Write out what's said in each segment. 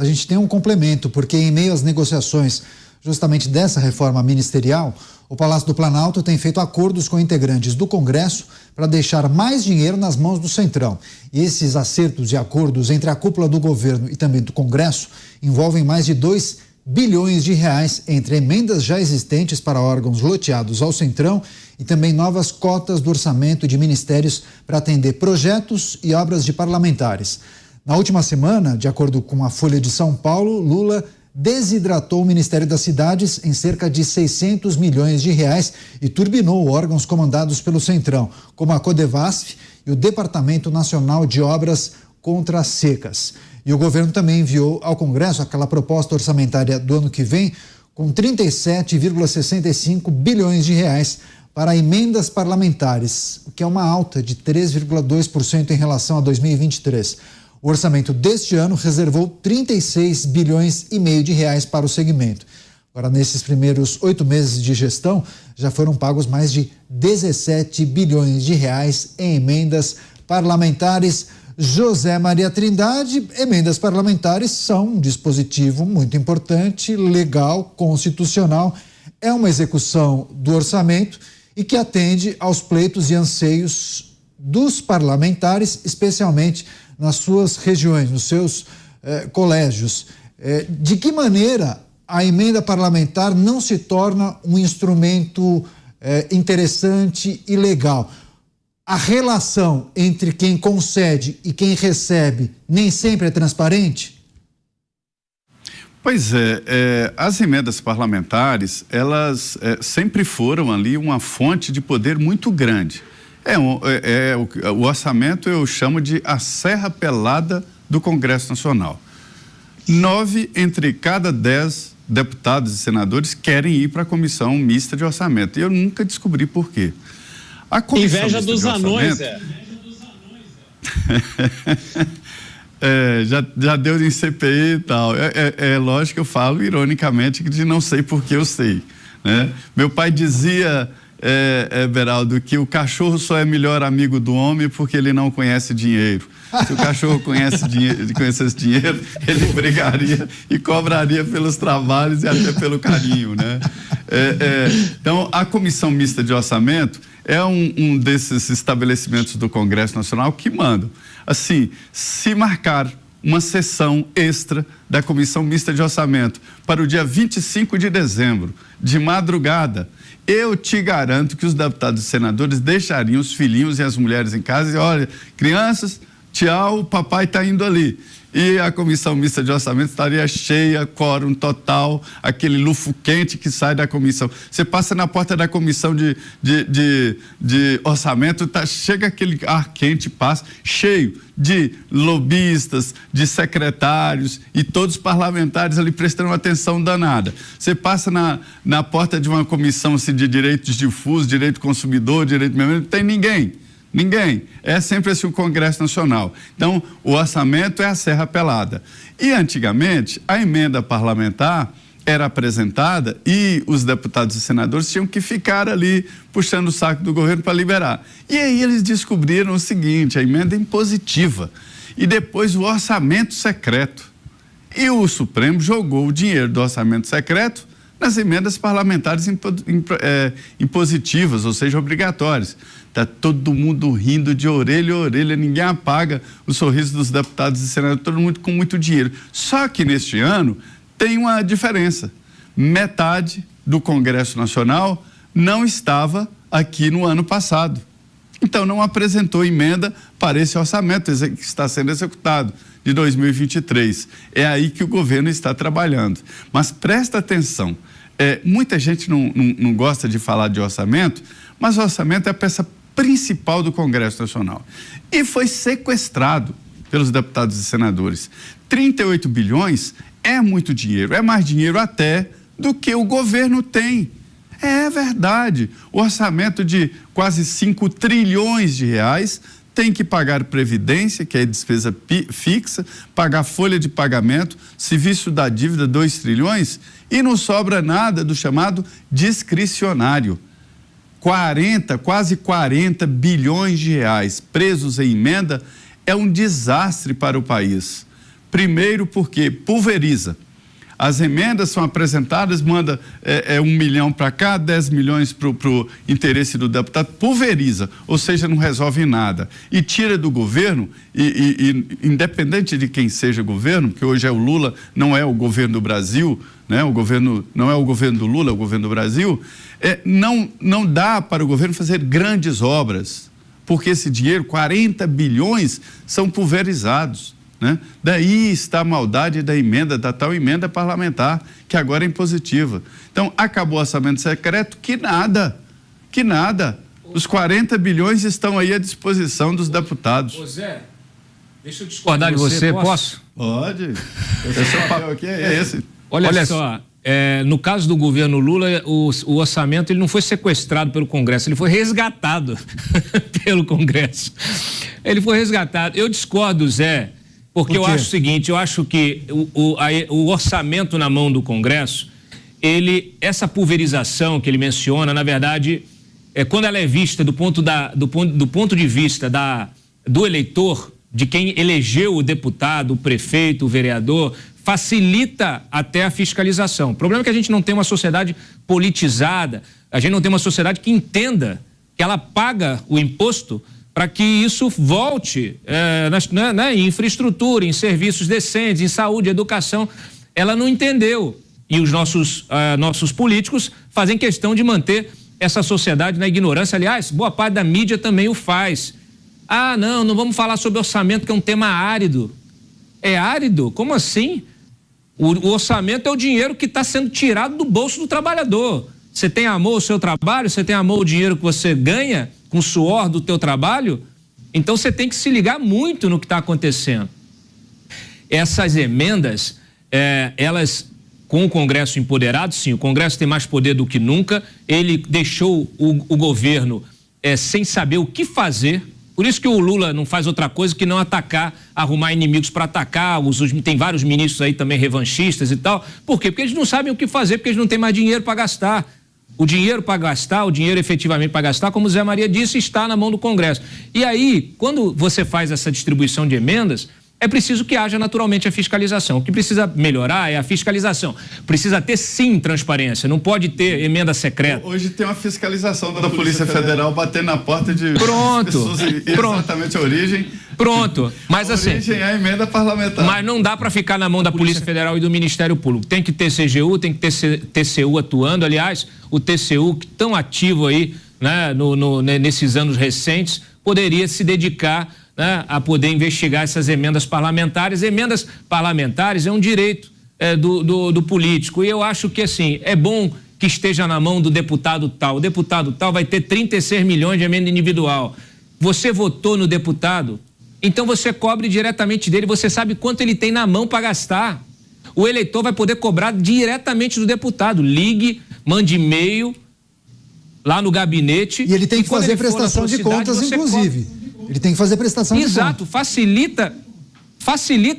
A gente tem um complemento, porque em meio às negociações justamente dessa reforma ministerial, o Palácio do Planalto tem feito acordos com integrantes do Congresso para deixar mais dinheiro nas mãos do Centrão. E esses acertos e acordos entre a cúpula do governo e também do Congresso envolvem mais de 2 bilhões de reais entre emendas já existentes para órgãos loteados ao Centrão e também novas cotas do orçamento de ministérios para atender projetos e obras de parlamentares. Na última semana, de acordo com a Folha de São Paulo, Lula desidratou o Ministério das Cidades em cerca de 600 milhões de reais e turbinou órgãos comandados pelo Centrão, como a Codevasf e o Departamento Nacional de Obras contra as Secas. E o governo também enviou ao Congresso aquela proposta orçamentária do ano que vem com 37,65 bilhões de reais para emendas parlamentares, o que é uma alta de 3,2% em relação a 2023. O orçamento deste ano reservou 36 bilhões e meio de reais para o segmento. Agora, nesses primeiros 8 meses de gestão, já foram pagos mais de 17 bilhões de reais em emendas parlamentares. José Maria Trindade, emendas parlamentares são um dispositivo muito importante, legal, constitucional. É uma execução do orçamento e que atende aos pleitos e anseios dos parlamentares, especialmente nas suas regiões, nos seus colégios. De que maneira a emenda parlamentar não se torna um instrumento interessante e legal? A relação entre quem concede e quem recebe nem sempre é transparente? Pois é, as emendas parlamentares, elas sempre foram ali uma fonte de poder muito grande. O orçamento eu chamo de a serra pelada do Congresso Nacional. 9 entre cada 10 deputados e senadores querem ir para a comissão mista de orçamento. E eu nunca descobri por quê. A comissão inveja dos anões, já deu em CPI e tal. É lógico que eu falo ironicamente que não sei porque eu sei, né? Meu pai dizia, Beraldo, que o cachorro só é melhor amigo do homem porque ele não conhece dinheiro. Se o cachorro conhecesse dinheiro, ele brigaria e cobraria pelos trabalhos e até pelo carinho, né? Então, a Comissão Mista de Orçamento é um desses estabelecimentos do Congresso Nacional que mandam. Assim, se marcar uma sessão extra da Comissão Mista de Orçamento para o dia 25 de dezembro, de madrugada, eu te garanto que os deputados e senadores deixariam os filhinhos e as mulheres em casa e, olha, crianças, tchau, o papai está indo ali. E a Comissão Mista de Orçamento estaria cheia, quórum total, aquele lufo quente que sai da comissão. Você passa na porta da comissão de orçamento, chega aquele ar quente, passa, cheio de lobistas, de secretários e todos os parlamentares ali prestando uma atenção danada. Você passa na porta de uma comissão assim, de direitos difusos, direito do consumidor, direito do meio ambiente, não tem ninguém. Ninguém. É sempre assim o Congresso Nacional. Então, o orçamento é a serra pelada. E, antigamente, a emenda parlamentar era apresentada e os deputados e senadores tinham que ficar ali puxando o saco do governo para liberar. E aí eles descobriram o seguinte, a emenda impositiva e depois o orçamento secreto. E o Supremo jogou o dinheiro do orçamento secreto nas emendas parlamentares impositivas, ou seja, obrigatórias. Está todo mundo rindo de orelha a orelha, ninguém apaga o sorriso dos deputados e senadores, todo mundo com muito dinheiro. Só que neste ano tem uma diferença. Metade do Congresso Nacional não estava aqui no ano passado. Então não apresentou emenda para esse orçamento que está sendo executado de 2023. É aí que o governo está trabalhando. Mas presta atenção, muita gente não gosta de falar de orçamento, mas o orçamento é a peça principal do Congresso Nacional. E foi sequestrado pelos deputados e senadores. 38 bilhões é muito dinheiro, é mais dinheiro até do que o governo tem. É verdade. O orçamento de quase 5 trilhões de reais tem que pagar previdência, que é despesa fixa, pagar folha de pagamento, serviço da dívida 2 trilhões e não sobra nada do chamado discricionário. Quase 40 bilhões de reais presos em emenda é um desastre para o país. Primeiro porque pulveriza. As emendas são apresentadas, manda 1 milhão para cá, 10 milhões para o interesse do deputado, pulveriza, ou seja, não resolve nada. E tira do governo, e independente de quem seja governo, porque hoje é o Lula, não é o governo do Brasil, né? O governo não é o governo do Lula, é o governo do Brasil, não dá para o governo fazer grandes obras, porque esse dinheiro, 40 bilhões, são pulverizados. Né? Daí está a maldade da tal emenda parlamentar, que agora é impositiva. Então, acabou o orçamento secreto, que nada. Os 40 bilhões estão aí à disposição dos deputados. Ô Zé, deixa eu discordar de você, posso? Pode. O seu papel aqui é esse. Olha só, no caso do governo Lula, o orçamento ele não foi sequestrado pelo Congresso, ele foi resgatado pelo Congresso. Ele foi resgatado. Eu discordo, Zé, porque eu acho o seguinte, eu acho que o orçamento na mão do Congresso, essa pulverização que ele menciona, na verdade, quando ela é vista do ponto de vista do eleitor, de quem elegeu o deputado, o prefeito, o vereador, facilita até a fiscalização. O problema é que a gente não tem uma sociedade politizada, a gente não tem uma sociedade que entenda que ela paga o imposto para que isso volte em infraestrutura, em serviços decentes, em saúde, educação. Ela não entendeu. E os nossos políticos fazem questão de manter essa sociedade na ignorância. Aliás, boa parte da mídia também o faz. Ah, não vamos falar sobre orçamento, que é um tema árido. É árido? Como assim? O orçamento é o dinheiro que está sendo tirado do bolso do trabalhador. Você tem amor ao seu trabalho? Você tem amor ao dinheiro que você ganha com o suor do teu trabalho? Então você tem que se ligar muito no que está acontecendo. Essas emendas, elas, com o Congresso empoderado, sim, o Congresso tem mais poder do que nunca, ele deixou o governo sem saber o que fazer. Por isso que o Lula não faz outra coisa que não atacar, arrumar inimigos para atacar. Tem vários ministros aí também revanchistas e tal. Por quê? Porque eles não sabem o que fazer, porque eles não têm mais dinheiro para gastar. O dinheiro para gastar, o dinheiro efetivamente para gastar, como o Zé Maria disse, está na mão do Congresso. E aí, quando você faz essa distribuição de emendas, é preciso que haja naturalmente a fiscalização. O que precisa melhorar é a fiscalização. Precisa ter, sim, transparência. Não pode ter emenda secreta. Hoje tem uma fiscalização da Polícia Federal batendo na porta de pessoas exatamente a origem. Pronto. Mas assim... A origem é a emenda parlamentar. Mas não dá para ficar na mão da Polícia Federal e do Ministério Público. Tem que ter CGU, tem que ter TCU atuando. Aliás, o TCU, que tão ativo aí, né, nesses anos recentes, poderia se dedicar, né, a poder investigar essas emendas parlamentares. Emendas parlamentares é um direito do político. E eu acho que, assim, é bom que esteja na mão do deputado tal. O deputado tal vai ter 36 milhões de emenda individual. Você votou no deputado, então você cobre diretamente dele, você sabe quanto ele tem na mão para gastar. O eleitor vai poder cobrar diretamente do deputado. Ligue, mande e-mail lá no gabinete. E ele tem que fazer prestação de contas, inclusive. Ele tem que fazer prestação de contas. Exato, facilita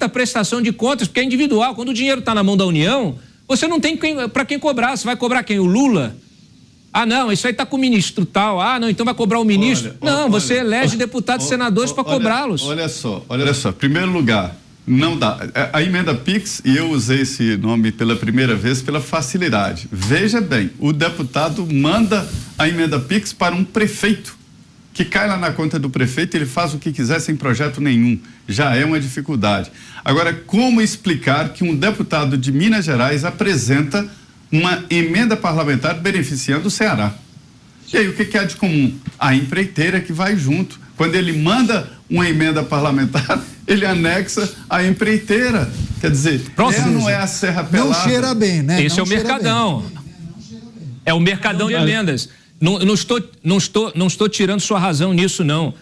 a prestação de contas, porque é individual. Quando o dinheiro está na mão da União, você não tem para quem cobrar. Você vai cobrar quem? O Lula? Ah, não, isso aí está com o ministro tal. Ah, não, então vai cobrar o ministro. Você elege deputados e senadores para cobrá-los. Olha só. Em primeiro lugar, não dá. A emenda PIX, e eu usei esse nome pela primeira vez pela facilidade. Veja bem, o deputado manda a emenda PIX para um prefeito, que cai lá na conta do prefeito, ele faz o que quiser sem projeto nenhum. Já é uma dificuldade. Agora, como explicar que um deputado de Minas Gerais apresenta uma emenda parlamentar beneficiando o Ceará? E aí, o que há de comum? A empreiteira que vai junto. Quando ele manda uma emenda parlamentar, ele anexa a empreiteira. Quer dizer, não é a Serra Pelada. Não cheira bem, né? Esse é o mercadão. É o mercadão de emendas. Não estou tirando sua razão nisso, não.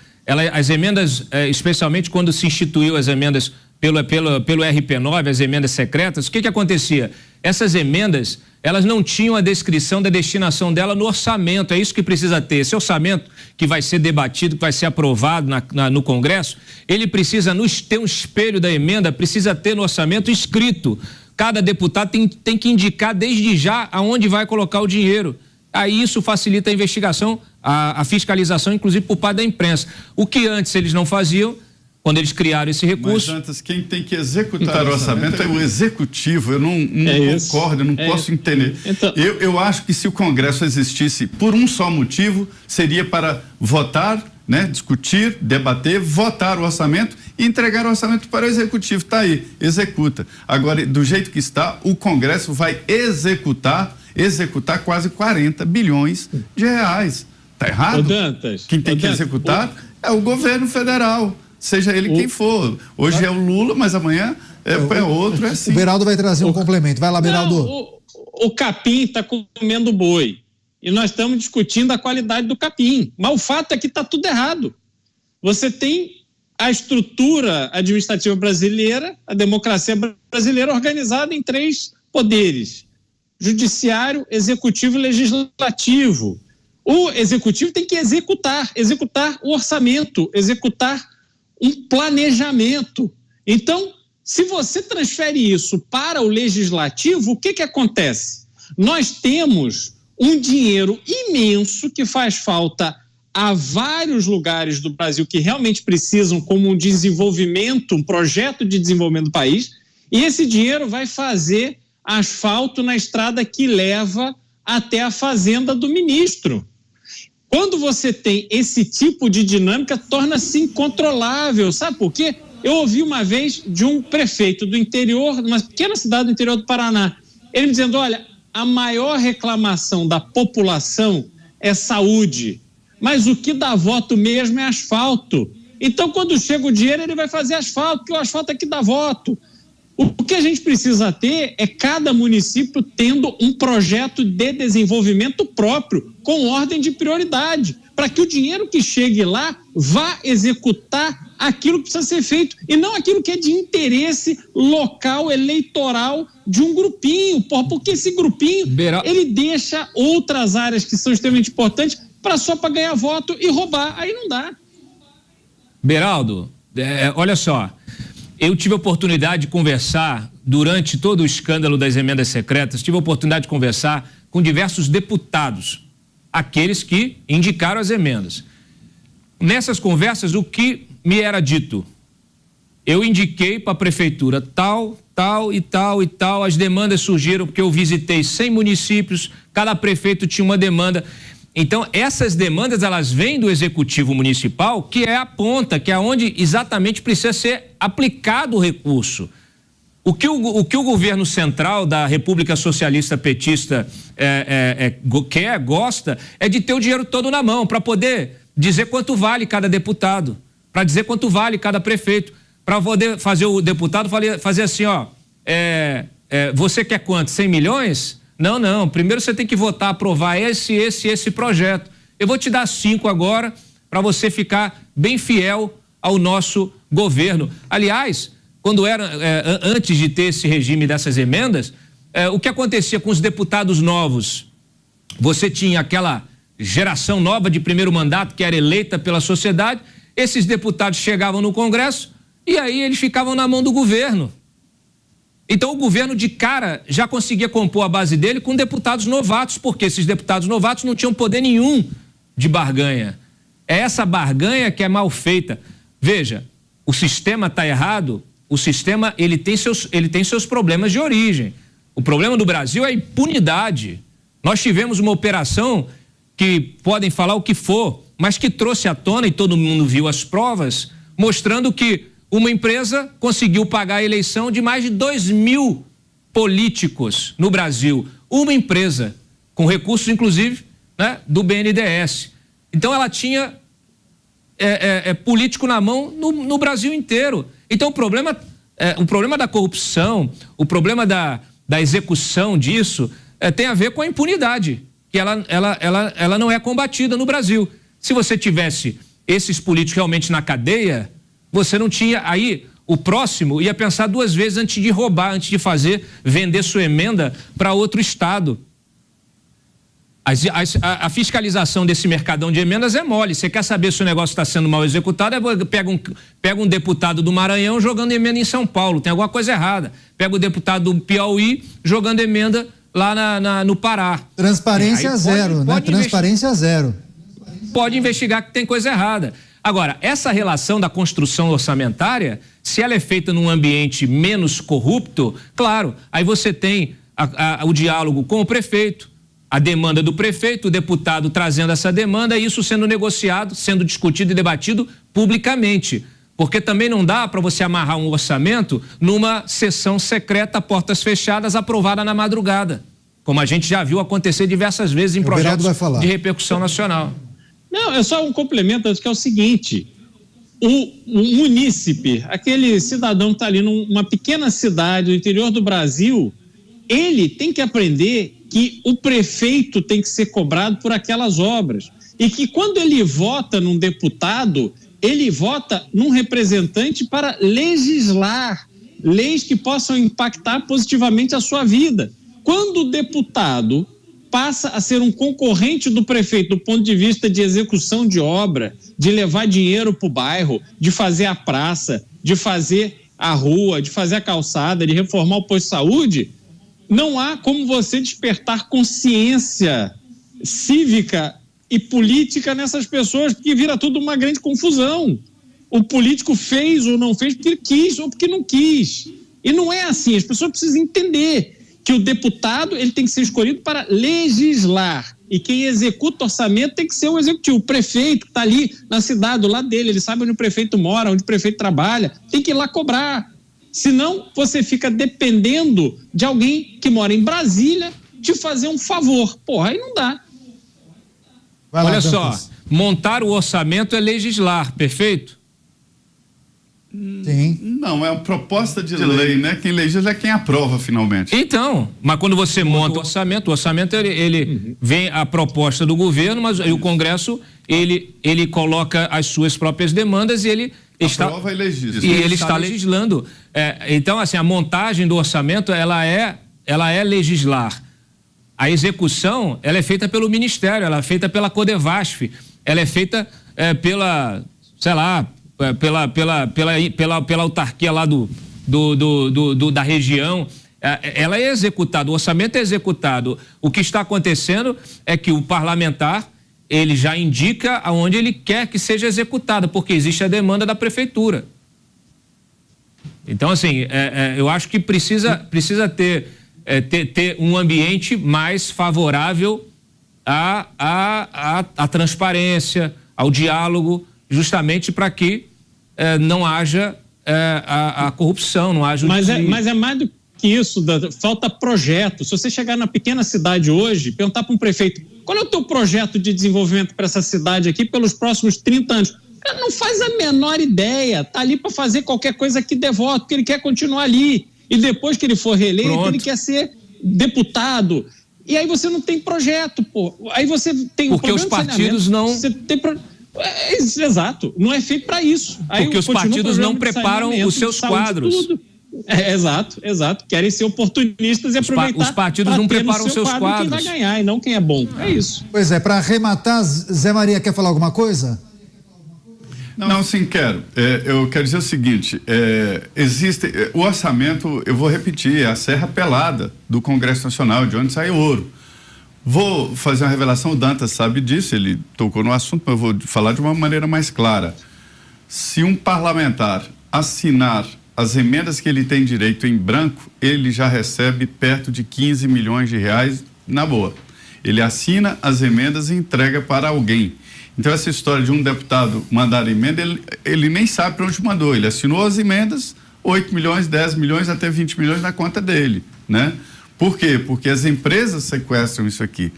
As emendas, especialmente quando se instituiu as emendas pelo RP9, as emendas secretas, o que acontecia? Essas emendas, elas não tinham a descrição da destinação dela no orçamento. É isso que precisa ter. Esse orçamento que vai ser debatido, que vai ser aprovado no Congresso, ele precisa ter um espelho da emenda, precisa ter no orçamento escrito. Cada deputado tem que indicar desde já aonde vai colocar o dinheiro. Aí isso facilita a investigação, a fiscalização, inclusive por parte da imprensa. O que antes eles não faziam, quando eles criaram esse recurso. Mas antes, quem tem que executar o orçamento é o executivo. Eu não concordo, eu não posso entender. Então, eu acho que se o Congresso existisse por um só motivo, seria para votar, né, discutir, debater, votar o orçamento e entregar o orçamento para o executivo. Está aí, executa. Agora, do jeito que está, o Congresso vai executar quase 40 bilhões de reais. Está errado? Dantas, quem tem que executar é o governo federal, seja ele quem for. Hoje é o Lula, mas amanhã é outro, é assim. O Beraldo vai trazer um complemento. Vai lá, Beraldo. O capim está comendo boi. E nós estamos discutindo a qualidade do capim. Mas o fato é que está tudo errado. Você tem a estrutura administrativa brasileira, a democracia brasileira organizada em 3 poderes: judiciário, executivo e legislativo. O executivo tem que executar o orçamento, executar um planejamento. Então, se você transfere isso para o legislativo, o que acontece? Nós temos um dinheiro imenso que faz falta a vários lugares do Brasil que realmente precisam, como um desenvolvimento, um projeto de desenvolvimento do país, e esse dinheiro vai fazer asfalto na estrada que leva até a fazenda do ministro. Quando você tem esse tipo de dinâmica, torna-se incontrolável. Sabe por quê? Eu ouvi uma vez de um prefeito do interior, de uma pequena cidade do interior do Paraná, ele dizendo: olha, a maior reclamação da população é saúde, mas o que dá voto mesmo é asfalto. Então, quando chega o dinheiro, ele vai fazer asfalto, porque o asfalto é que dá voto. O que a gente precisa ter é cada município tendo um projeto de desenvolvimento próprio, com ordem de prioridade, para que o dinheiro que chegue lá vá executar aquilo que precisa ser feito, e não aquilo que é de interesse local, eleitoral, de um grupinho, porque esse grupinho, ele deixa outras áreas que são extremamente importantes só para ganhar voto e roubar, aí não dá. Beraldo, olha só, eu tive a oportunidade de conversar, durante todo o escândalo das emendas secretas, tive a oportunidade de conversar com diversos deputados, aqueles que indicaram as emendas. Nessas conversas, o que me era dito? Eu indiquei para a prefeitura tal, as demandas surgiram porque eu visitei 100 municípios, cada prefeito tinha uma demanda. Então, essas demandas, elas vêm do executivo municipal, que é a ponta, que é onde exatamente precisa ser aplicado o recurso. O que o governo central da República Socialista Petista gosta, é de ter o dinheiro todo na mão, para poder dizer quanto vale cada deputado, para dizer quanto vale cada prefeito, para poder fazer o deputado fazer assim, você quer quanto? 100 milhões? Não, primeiro você tem que votar, aprovar esse projeto. Eu vou te dar 5 agora, para você ficar bem fiel ao nosso governo. Aliás, antes de ter esse regime dessas emendas, o que acontecia com os deputados novos? Você tinha aquela geração nova de primeiro mandato que era eleita pela sociedade, esses deputados chegavam no Congresso e aí eles ficavam na mão do governo. Então o governo de cara já conseguia compor a base dele com deputados novatos, porque esses deputados novatos não tinham poder nenhum de barganha. É essa barganha que é mal feita. Veja, o sistema está errado, o sistema ele tem seus problemas de origem. O problema do Brasil é a impunidade. Nós tivemos uma operação que podem falar o que for, mas que trouxe à tona, e todo mundo viu as provas, mostrando que uma empresa conseguiu pagar a eleição de mais de 2.000 políticos no Brasil. Uma empresa, com recursos, inclusive, né, do BNDES. Então, ela tinha político na mão no Brasil inteiro. Então, o problema da corrupção, o problema da execução disso, tem a ver com a impunidade, que ela não é combatida no Brasil. Se você tivesse esses políticos realmente na cadeia, você não tinha, aí o próximo ia pensar 2 vezes antes de roubar, antes de vender sua emenda para outro estado. A fiscalização desse mercadão de emendas é mole. Você quer saber se o negócio está sendo mal executado, pega um deputado do Maranhão jogando emenda em São Paulo, tem alguma coisa errada. Pega o deputado do Piauí jogando emenda lá no Pará. Transparência zero, né? Transparência zero. Pode investigar que tem coisa errada. Agora, essa relação da construção orçamentária, se ela é feita num ambiente menos corrupto, claro, aí você tem o diálogo com o prefeito, a demanda do prefeito, o deputado trazendo essa demanda e isso sendo negociado, sendo discutido e debatido publicamente. Porque também não dá para você amarrar um orçamento numa sessão secreta, portas fechadas, aprovada na madrugada. Como a gente já viu acontecer diversas vezes em projetos de repercussão nacional. Não, é só um complemento, que é o seguinte: o munícipe, aquele cidadão que está ali numa pequena cidade do interior do Brasil, ele tem que aprender que o prefeito tem que ser cobrado por aquelas obras. E que quando ele vota num deputado, ele vota num representante para legislar leis que possam impactar positivamente a sua vida. Quando o deputado passa a ser um concorrente do prefeito do ponto de vista de execução de obra, de levar dinheiro para o bairro, de fazer a praça, de fazer a rua, de fazer a calçada, de reformar o posto de saúde, não há como você despertar consciência cívica e política nessas pessoas, porque vira tudo uma grande confusão. O político fez ou não fez porque ele quis ou porque não quis. E não é assim, as pessoas precisam entender que o deputado ele tem que ser escolhido para legislar e quem executa o orçamento tem que ser o executivo. O prefeito que está ali na cidade, do lado dele, ele sabe onde o prefeito mora, onde o prefeito trabalha, tem que ir lá cobrar. Senão você fica dependendo de alguém que mora em Brasília te fazer um favor. Porra, aí não dá. Olha só, montar o orçamento é legislar, perfeito? Sim. Não, é uma proposta de lei, né? Quem legisla é quem aprova finalmente. Então, mas quando você monta o orçamento ele vem a proposta do governo, mas o Congresso, ele coloca as suas próprias demandas e ele aprova e legisla. E ele está legislando. Então, assim, a montagem do orçamento, ela é legislar. A execução, ela é feita pelo Ministério, ela é feita pela Codevasf, ela é feita pela, sei lá, pela autarquia lá da região. Ela é executada, o orçamento é executado. O que está acontecendo é que o parlamentar, ele já indica aonde ele quer que seja executada, porque existe a demanda da prefeitura. Então, assim, eu acho que precisa ter um ambiente mais favorável à transparência, ao diálogo, justamente para que não haja a corrupção, não haja... Mas é mais do que isso, falta projeto. Se você chegar na pequena cidade hoje, perguntar para um prefeito, qual é o teu projeto de desenvolvimento para essa cidade aqui pelos próximos 30 anos? O cara não faz a menor ideia, tá ali para fazer qualquer coisa que dê voto, porque ele quer continuar ali. E depois que ele for reeleito, pronto, ele quer ser deputado. E aí você não tem projeto, pô. Aí você tem porque os partidos não... Você tem exato, não é feito para isso. Aí porque os partidos não preparam os seus quadros. Exato. Querem ser oportunistas e aproveitar. Os partidos não preparam os seus quadros. Quem vai ganhar e não quem é bom. É isso. Pois é, para arrematar, Zé Maria quer falar alguma coisa? Não, sim, quero. Eu quero dizer o seguinte, existe o orçamento, eu vou repetir, é a serra pelada do Congresso Nacional, de onde sai ouro. Vou fazer uma revelação, o Dantas sabe disso, ele tocou no assunto, mas eu vou falar de uma maneira mais clara. Se um parlamentar assinar as emendas que ele tem direito em branco, ele já recebe perto de 15 milhões de reais na boa. Ele assina as emendas e entrega para alguém. Então, essa história de um deputado mandar emenda, ele nem sabe para onde mandou. Ele assinou as emendas, 8 milhões, 10 milhões, até 20 milhões na conta dele, né? Por quê? Porque as empresas sequestram isso aqui.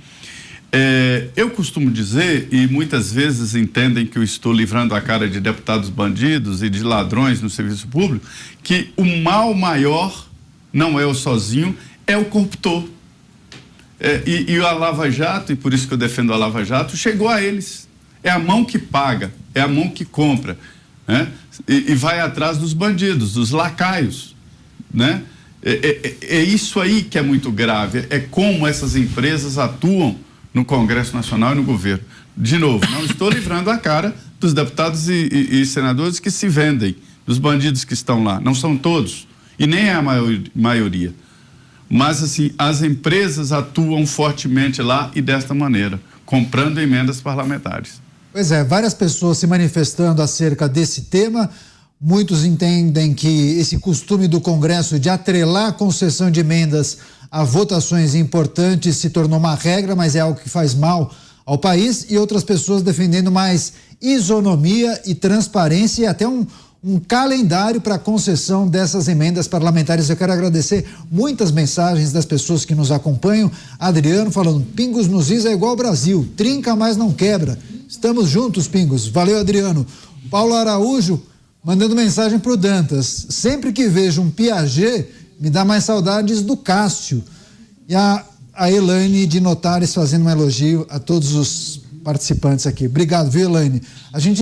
Eu costumo dizer, e muitas vezes entendem que eu estou livrando a cara de deputados bandidos e de ladrões no serviço público, que o mal maior não é o sozinho, é o corruptor. E a Lava Jato, e por isso que eu defendo a Lava Jato, chegou a eles. É a mão que paga, é a mão que compra, né? E vai atrás dos bandidos, dos lacaios, né? É isso aí que é muito grave, é como essas empresas atuam no Congresso Nacional e no governo. De novo, não estou livrando a cara dos deputados e senadores que se vendem, dos bandidos que estão lá, não são todos, e nem é a maioria. Mas, assim, as empresas atuam fortemente lá e desta maneira, comprando emendas parlamentares. Pois é, várias pessoas se manifestando acerca desse tema. Muitos entendem que esse costume do Congresso de atrelar a concessão de emendas a votações importantes se tornou uma regra, mas é algo que faz mal ao país, e outras pessoas defendendo mais isonomia e transparência e até um calendário para a concessão dessas emendas parlamentares. Eu quero agradecer muitas mensagens das pessoas que nos acompanham. Adriano falando, pingos nos is é igual ao Brasil, trinca mas não quebra. Estamos juntos, pingos. Valeu, Adriano. Paulo Araújo mandando mensagem para o Dantas. Sempre que vejo um Piaget, me dá mais saudades do Cássio. E a Elaine de Notares fazendo um elogio a todos os participantes aqui. Obrigado, viu, Elaine? A gente